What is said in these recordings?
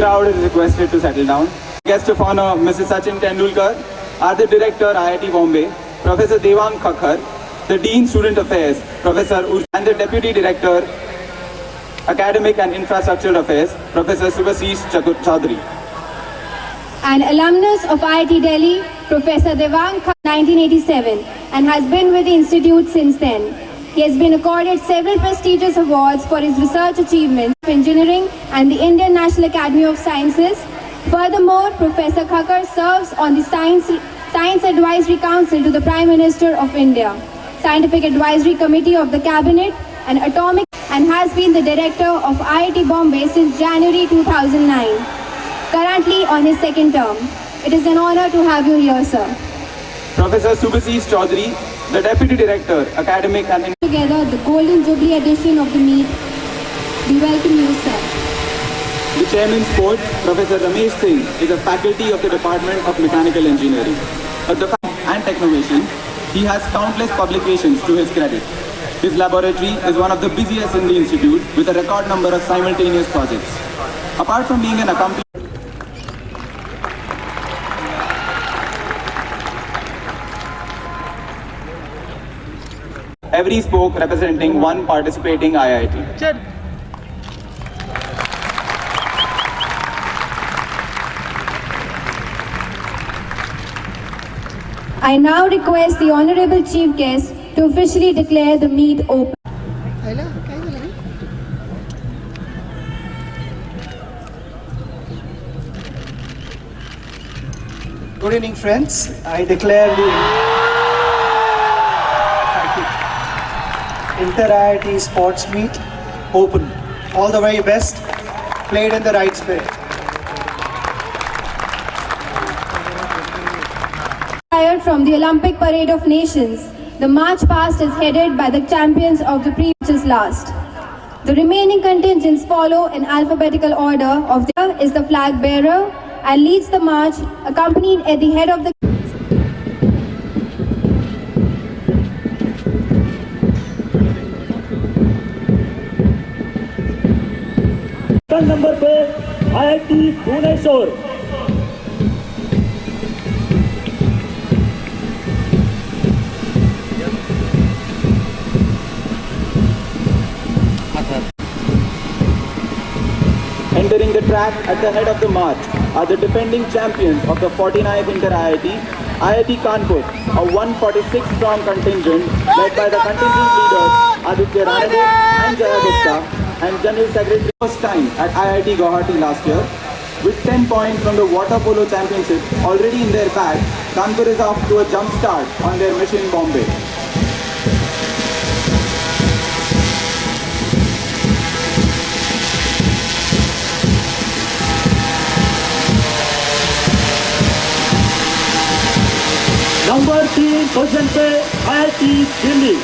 Crowd is requested to settle down. Guest of honor, Mrs. Sachin Tendulkar, Art Director, IIT Bombay, Professor Devang Khakhar, the Dean Student Affairs, Professor Ush, and the Deputy Director, Academic and Infrastructure Affairs, Professor Subhasish Chaudhary. An alumnus of IIT Delhi, Professor Devang Khakhar, 1987, and has been with the institute since then. He has been accorded several prestigious awards for his research achievements in engineering and the Indian National Academy of Sciences. Furthermore, Professor Khakhar serves on the Science Advisory Council to the Prime Minister of India, Scientific Advisory Committee of the Cabinet, and Atomic, and has been the Director of IIT Bombay since January 2009. Currently on his second term. It is an honor to have you here, sir. Professor Subhasish Chaudhary, the Deputy Director, Academic and Together, the Golden Jubilee edition of the meet. We welcome you, sir. The Chairman Sports, Professor Ramesh Singh, is a faculty of the Department of Mechanical Engineering. And Technovation, he has countless publications to his credit. His laboratory is one of the busiest in the institute with a record number of simultaneous projects. Apart from being an accomplished every spoke representing one participating IIT. I now request the Honorable Chief Guest to officially declare the meet open. Good evening, friends. I declare the Inter-IIT Sports Meet open. All the very best, played in the right spirit. From the Olympic Parade of Nations, the march past is headed by the champions of the previous last. The remaining contingents follow in alphabetical order of the is the flag bearer and leads the march, accompanied at the head of the number पे IIT Bhubaneswar Entering the track at the head of the march are the defending champions of the 49th Inter-IIT, IIT Kanpur, a 146-strong contingent led by the contingent leaders Aditya Ranade and Jaya Gupta and General Secretary. First time at IIT Guwahati last year. With 10 points from the Water Polo Championship already in their bag, Kanpur is off to a jump start on their mission Bombay. तीन position पे IIT Delhi.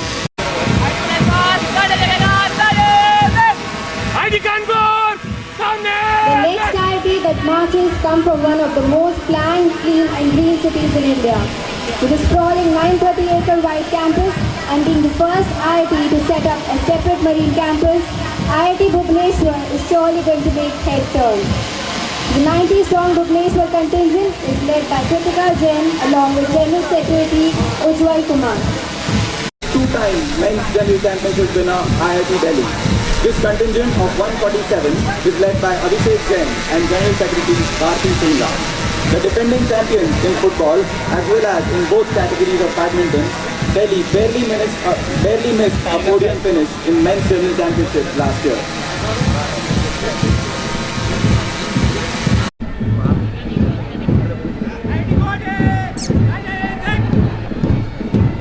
The next IIT that marches come from one of the most planned, clean and green cities in India. With a sprawling 930-acre wide campus and being the first IIT to set up a separate marine campus, IIT Bhubaneswar is surely going to make head turn. The 90-strong Bhubaneswar contingent is led by Kritika Jain along with General Secretary Ujjwal Kumar. Two-time men's general championship winner IIT Delhi. This contingent of 147 is led by Abhishek Jain and General Secretary Bharti Singla. The defending champions in football as well as in both categories of badminton, Delhi barely missed a podium finish in men's general championship last year.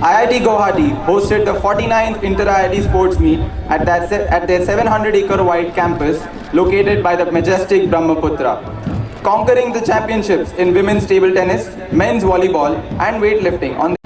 IIT Guwahati hosted the 49th Inter-IIT Sports Meet at their 700-acre wide campus located by the majestic Brahmaputra, conquering the championships in women's table tennis, men's volleyball and weightlifting on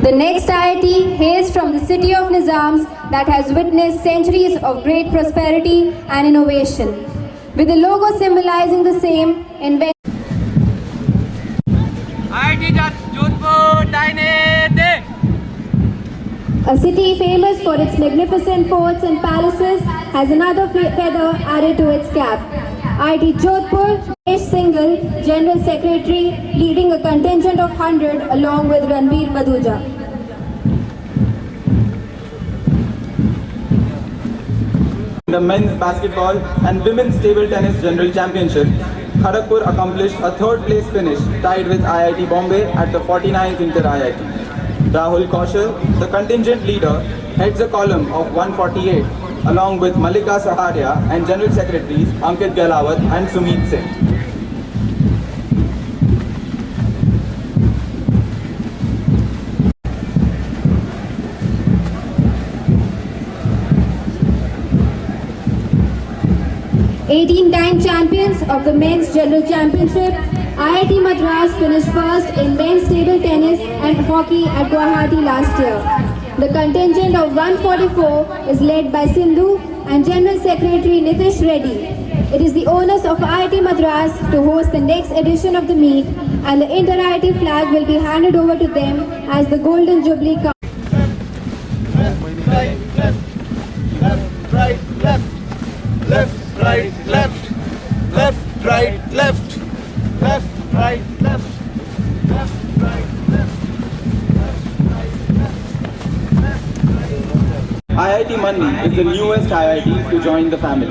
The next IIT hails from the city of Nizams that has witnessed centuries of great prosperity and innovation. With the logo symbolizing the same, a city famous for its magnificent forts and palaces has another feather added to its cap. IIT Jodhpur, Single, General Secretary, leading a contingent of 100 along with Ranbir Maduja. the men's basketball and women's table tennis general championship, Kharagpur accomplished a third place finish tied with IIT Bombay at the 49th Inter-IIT. Rahul Kaushal, the contingent leader, heads a column of 148 along with Malika Saharia and General Secretaries Ankit Gahlawat and Sumit Singh. Eighteen-time champions of the men's general championship, IIT Madras finished first in men's table tennis and hockey at Guwahati last year. The contingent of 144 is led by Sindhu and General Secretary Nitish Reddy. It is the onus of IIT Madras to host the next edition of the meet, and the Inter-IIT flag will be handed over to them as the Golden Jubilee comes. Left, right, left, left, right, left, left, right, left, left, right, left, IIT Mandi is the newest IIT to join the family.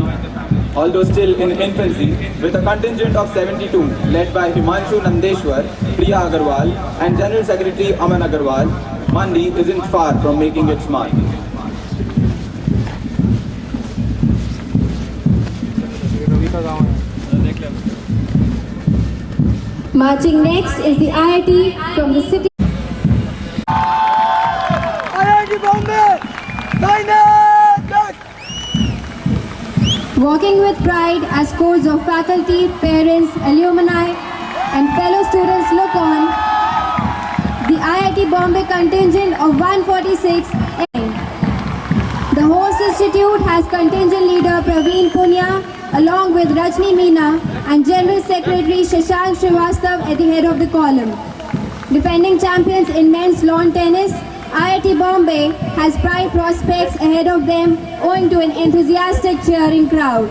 Although still in infancy, with a contingent of 72 led by Himanshu Nandeshwar, Priya Agarwal and General Secretary Aman Agarwal, Mandi isn't far from making its mark. Marching next is the IIT from the city. IIT Bombay! Walking with pride as scores of faculty, parents, alumni and fellow students look on, the IIT Bombay contingent of 146. The host institute has contingent leader Praveen Punya along with Rajni Meena and General Secretary Shashank Srivastav at the head of the column. Defending champions in men's lawn tennis, IIT Bombay has bright prospects ahead of them owing to an enthusiastic cheering crowd.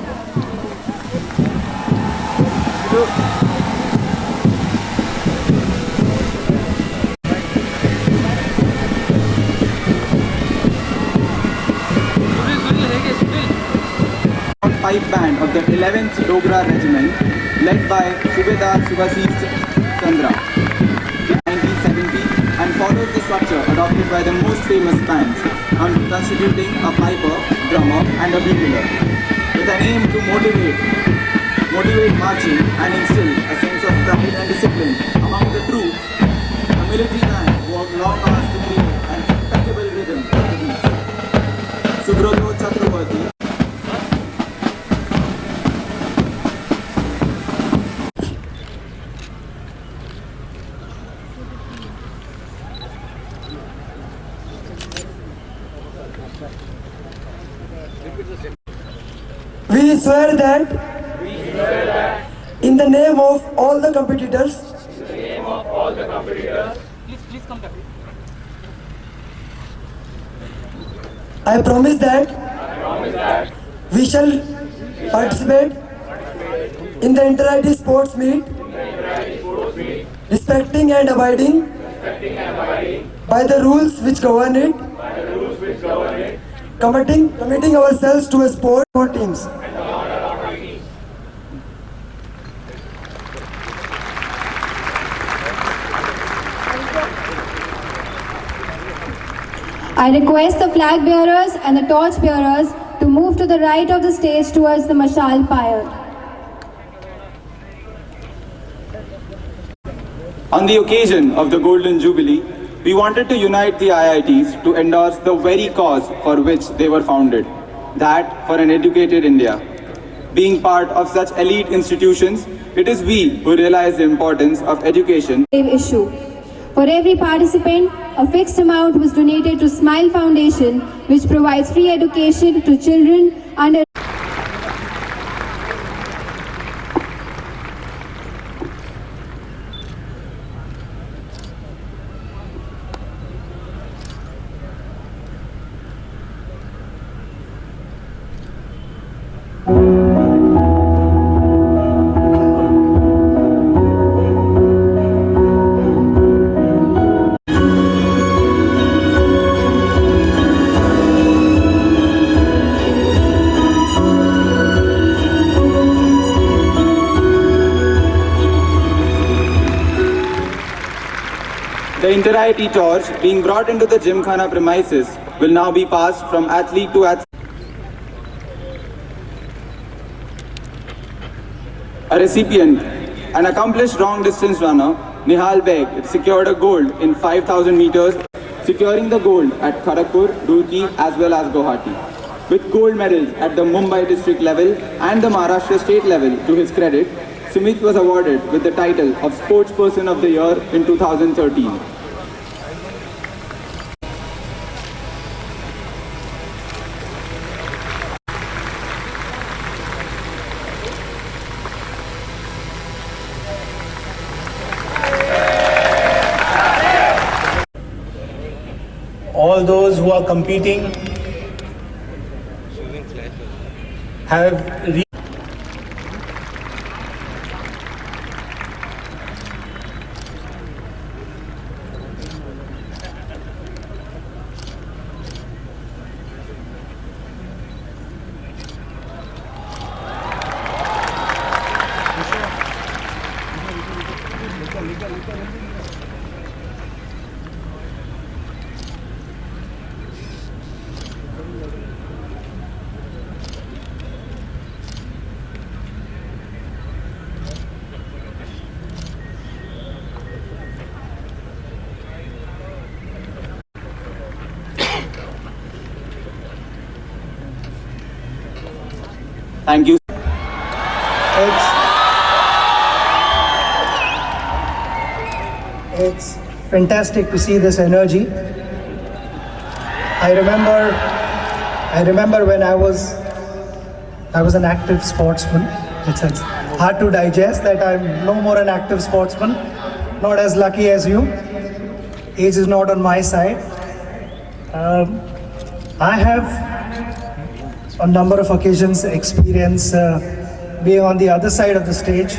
Pipe band of the 11th Dogra Regiment, led by Subedar Subhasis Chandra in 1970, and follows the structure adopted by the most famous bands, constituting a piper, drummer and a bugler. with an aim to motivate marching and instill a sense of pride and discipline among the troops. The military band worked long hours to create an impeccable rhythm of the beats. Subroto Chakraborty. We swear that in the name of all the competitors, I promise that we shall participate in the inter-IIT sports meet, respecting and abiding by the rules which govern it, committing ourselves to a sport for teams. I request the flag bearers and the torch bearers to move to the right of the stage towards the Mashal pyre. On the occasion of the Golden Jubilee, we wanted to unite the IITs to endorse the very cause for which they were founded, that for an educated India. Being part of such elite institutions, it is we who realize the importance of education. Issue. For every participant, a fixed amount was donated to Smile Foundation, which provides free education to children under The inter-IIT torch being brought into the Gymkhana premises will now be passed from athlete to athlete. A recipient, an accomplished long distance runner, Nihal Beg, secured a gold in 5,000 meters, securing the gold at Kharagpur, Roorkee as well as Guwahati. With gold medals at the Mumbai district level and the Maharashtra state level to his credit, Sumit was awarded with the title of Sportsperson of the Year in 2013. All those who are competing have Thank you. It's fantastic to see this energy. I remember when I was an active sportsman. It's hard to digest that I'm no more an active sportsman, not as lucky as you. Age is not on my side. I have on number of occasions experience being on the other side of the stage,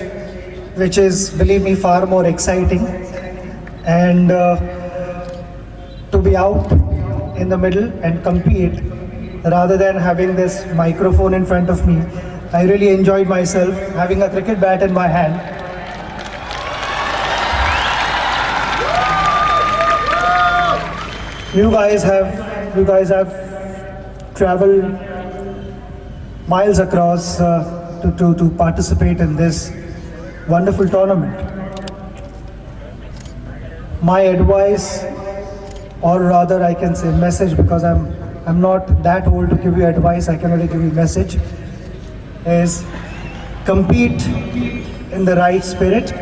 which is, believe me, far more exciting. And to be out in the middle and compete rather than having this microphone in front of me, I really enjoyed myself having a cricket bat in my hand. You guys have traveled miles across to participate in this wonderful tournament. My advice, or rather I can say message, because I'm not that old to give you advice, I can only give you message, is compete in the right spirit.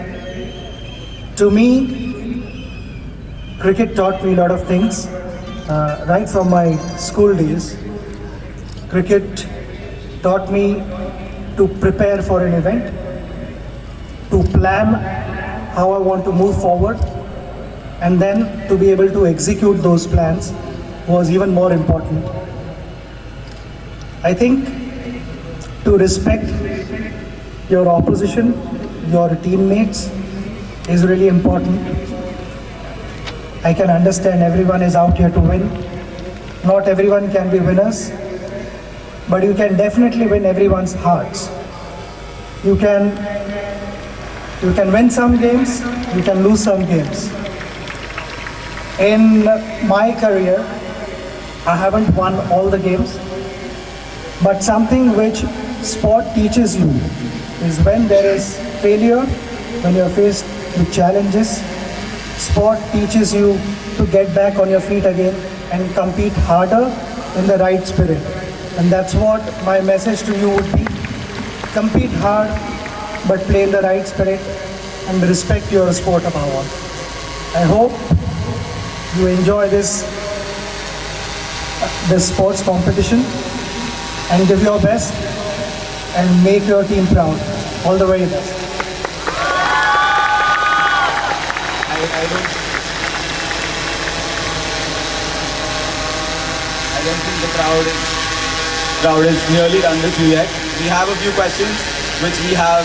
To me, cricket taught me a lot of things. Right from my school days, cricket taught me to prepare for an event, to plan how I want to move forward, and then to be able to execute those plans was even more important. I think to respect your opposition, your teammates is really important. I can understand everyone is out here to win. Not everyone can be winners, but you can definitely win everyone's hearts. You can win some games, you can lose some games. In my career, I haven't won all the games, but something which sport teaches you is when there is failure, when you're faced with challenges, sport teaches you to get back on your feet again and compete harder in the right spirit. And that's what my message to you would be. Compete hard, but play in the right spirit and respect your sport above all. I hope you enjoy this sports competition and give your best and make your team proud. All the very best. I don't think the crowd is nearly done with you yet. We have a few questions which we have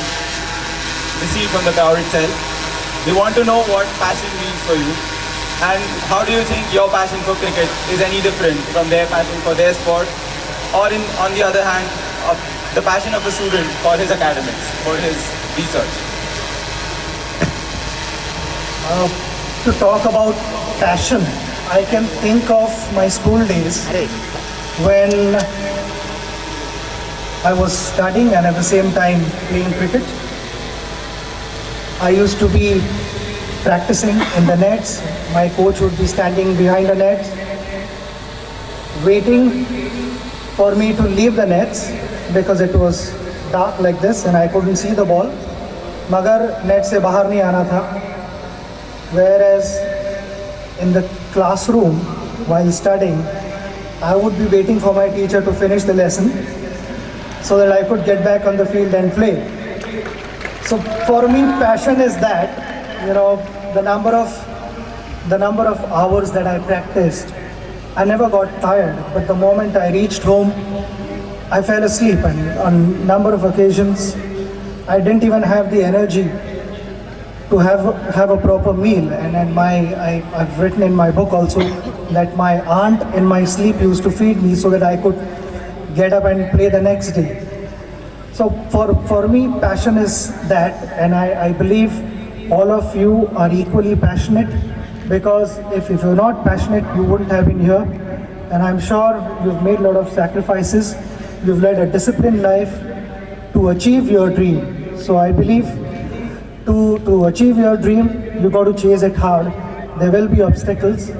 received from the crowd itself. They want to know what passion means for you, and how do you think your passion for cricket is any different from their passion for their sport, or on the other hand, the passion of a student for his academics, for his research. To talk about passion, I can think of my school days when I was studying and at the same time playing cricket. I used to be practicing in the nets. My coach would be standing behind the nets, waiting for me to leave the nets because it was dark like this and I couldn't see the ball. Magar net se bahar nahi aana tha. Whereas in the classroom while studying, I would be waiting for my teacher to finish the lesson so that I could get back on the field and play. So for me, passion is that, the number of hours that I practiced, I never got tired, but the moment I reached home, I fell asleep, and on a number of occasions, I didn't even have the energy to have a proper meal. And I've written in my book also that my aunt in my sleep used to feed me so that I could get up and play the next day. So for me, passion is that, and I believe all of you are equally passionate, because if you're not passionate, you wouldn't have been here. And I'm sure you've made a lot of sacrifices. You've led a disciplined life to achieve your dream. So I believe to achieve your dream, you got to chase it hard. There will be obstacles,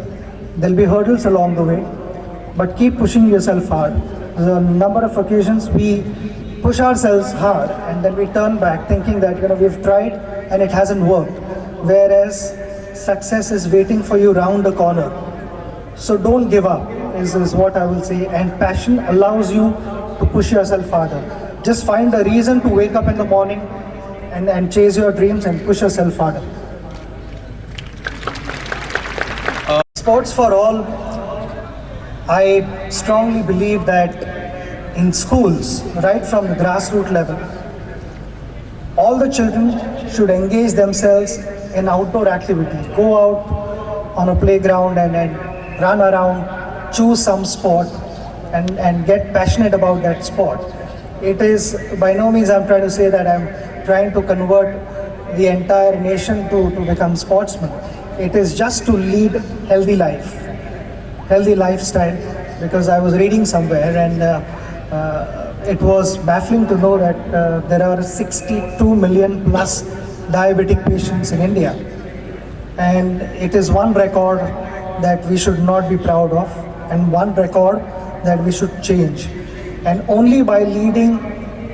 there'll be hurdles along the way, but keep pushing yourself hard. There's a number of occasions we push ourselves hard and then we turn back thinking that we've tried and it hasn't worked, whereas success is waiting for you round the corner. So don't give up is what I will say, and passion allows you to push yourself harder. Just find a reason to wake up in the morning and chase your dreams and push yourself harder. Sports for all, I strongly believe that in schools, right from the grassroots level, all the children should engage themselves in outdoor activities. Go out on a playground and run around, choose some sport and get passionate about that sport. It is by no means I'm trying to say that I'm trying to convert the entire nation to become sportsmen. It is just to lead healthy lifestyle, because I was reading somewhere and it was baffling to know that there are 62 million plus diabetic patients in India. And it is one record that we should not be proud of, and one record that we should change. And only by leading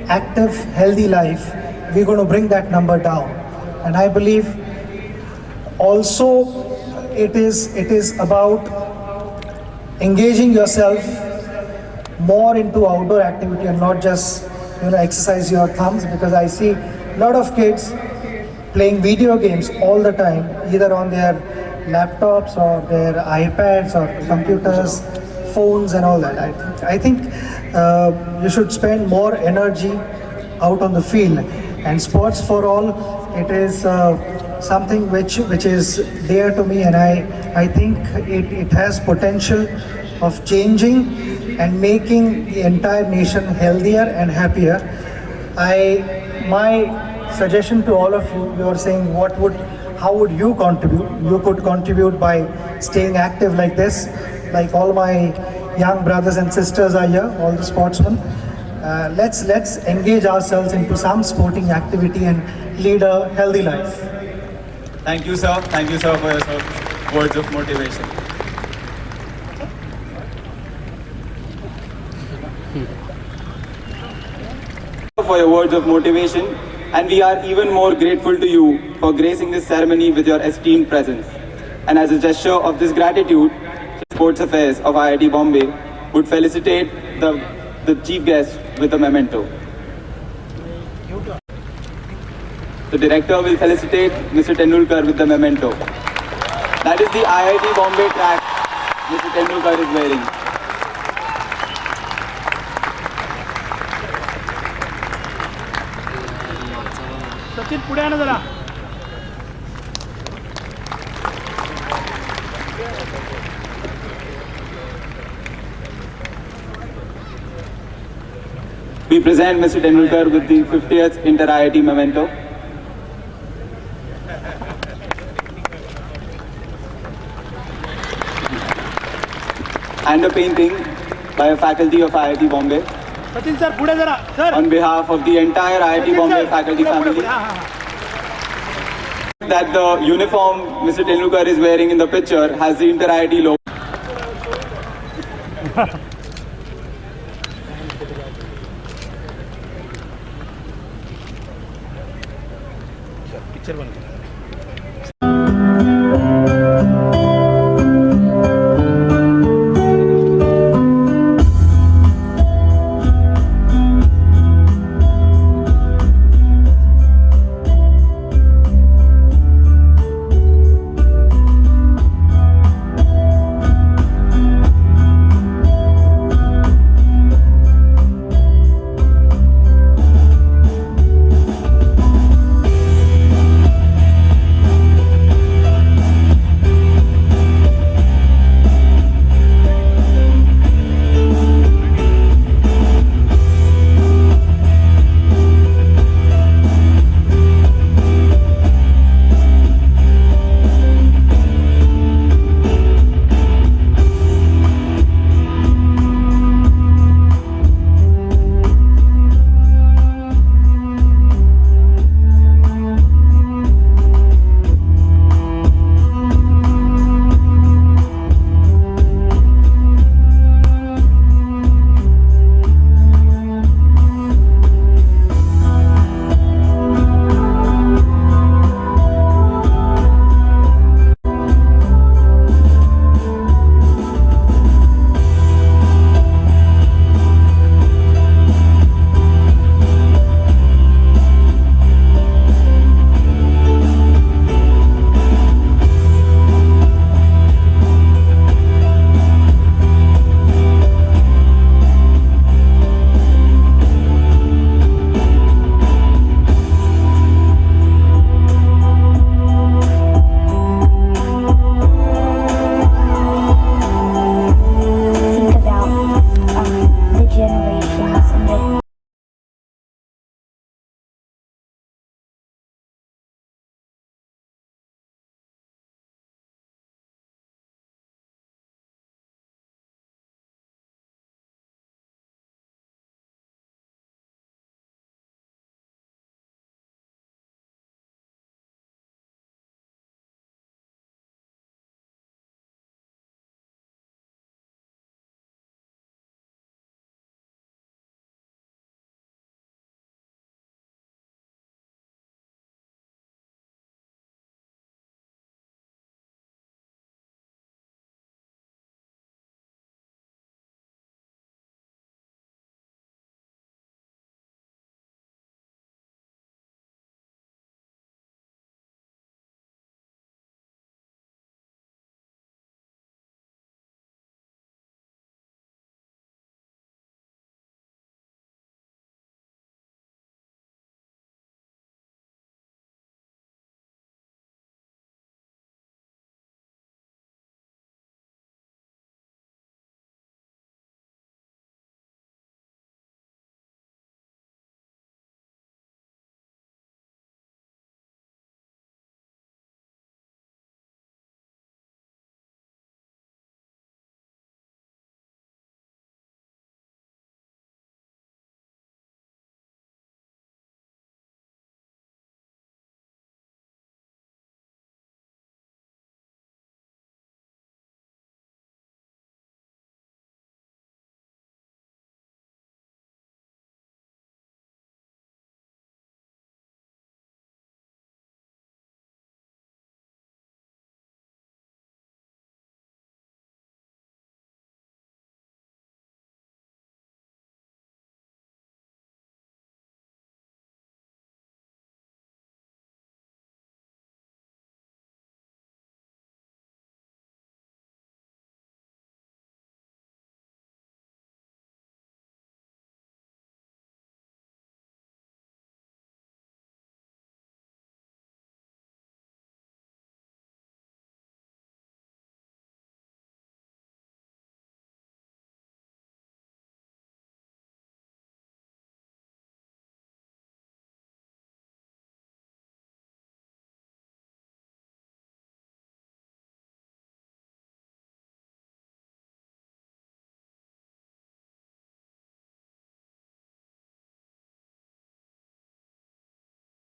active, healthy life, we're going to bring that number down. And I believe also it is about engaging yourself more into outdoor activity and not just exercise your thumbs, because I see a lot of kids playing video games all the time, either on their laptops or their iPads or computers, phones and all that. I think you should spend more energy out on the field. And sports for all, it is something which is dear to me, and I think it has potential of changing and making the entire nation healthier and happier. My suggestion to all of you, you are saying how would you contribute? You could contribute by staying active like this, like all my young brothers and sisters are here, all the sportsmen. Let's engage ourselves into some sporting activity and lead a healthy life. Thank you, sir. Thank you, sir, for your words of motivation. For your words of motivation, and we are even more grateful to you for gracing this ceremony with your esteemed presence. And as a gesture of this gratitude, Sports Affairs of IIT Bombay would felicitate the chief guest with a memento. The director will felicitate Mr. Tendulkar with the memento. That is the IIT Bombay track Mr. Tendulkar is wearing. Sachin पुढे आणा जरा. We present Mr. Tendulkar with the 50th Inter-IIT memento. And a painting by a faculty of IIT Bombay. Sachin sir पुढे जरा sir. On behalf of the entire IIT Bombay faculty family, that the uniform Mr. Tendulkar is wearing in the picture has the Inter-IIT logo.